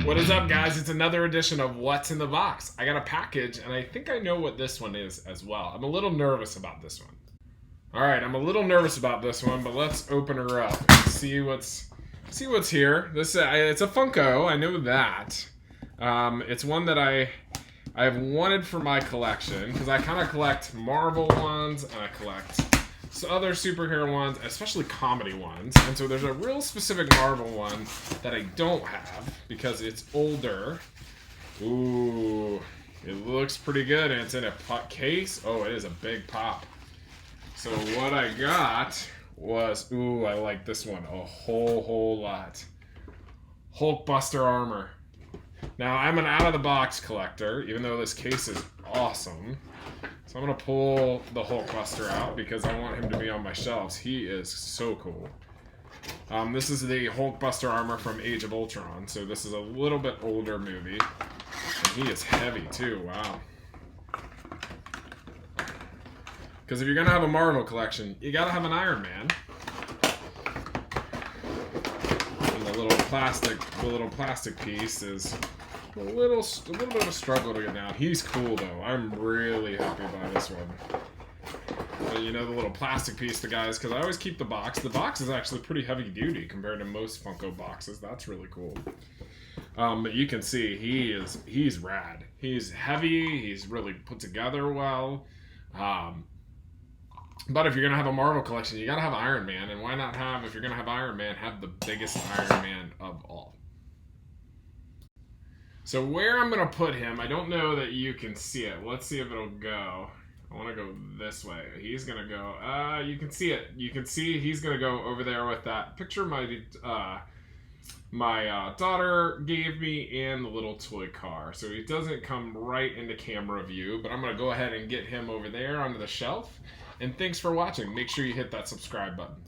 What is up, guys? It's another edition of What's in the Box. I got a package, and I think I know what this one is as well. I'm a little nervous about this one. All right, I'm a little nervous about this one, but let's open her up and see what's here. This it's a Funko. I know that. It's one that I have wanted for my collection because I kind of collect Marvel ones and I collect other superhero ones, especially comedy ones. And so there's a real specific Marvel one that I don't have because it's older. Ooh, it looks pretty good, and it's in a case. Oh, it is a big pop. So what I got was, ooh, I like this one a whole lot. Hulkbuster armor. Now, I'm an out-of-the-box collector, even though this case is awesome. So I'm going to pull the Hulkbuster out because I want him to be on my shelves. He is so cool. This is the Hulkbuster armor from Age of Ultron. So this is a little bit older movie. And he is heavy, too. Wow. Because if you're going to have a Marvel collection, you got to have an Iron Man. And the little plastic piece is a little bit of a struggle to get down. He's cool though. I'm really happy by this one. But you know, the little plastic piece, the guys, because I always keep the box. The box is actually pretty heavy duty compared to most Funko boxes. That's really cool. But you can see he's rad. He's heavy. He's really put together well. But if you're gonna have a Marvel collection, you gotta have Iron Man, and why not have, if you're gonna have Iron Man, have the biggest Iron Man of all. So where I'm going to put him, I don't know that you can see it. Let's see if it'll go. I want to go this way. He's going to go, you can see it. You can see he's going to go over there with that picture my daughter gave me and the little toy car. So he doesn't come right into camera view, but I'm going to go ahead and get him over there onto the shelf. And thanks for watching. Make sure you hit that subscribe button.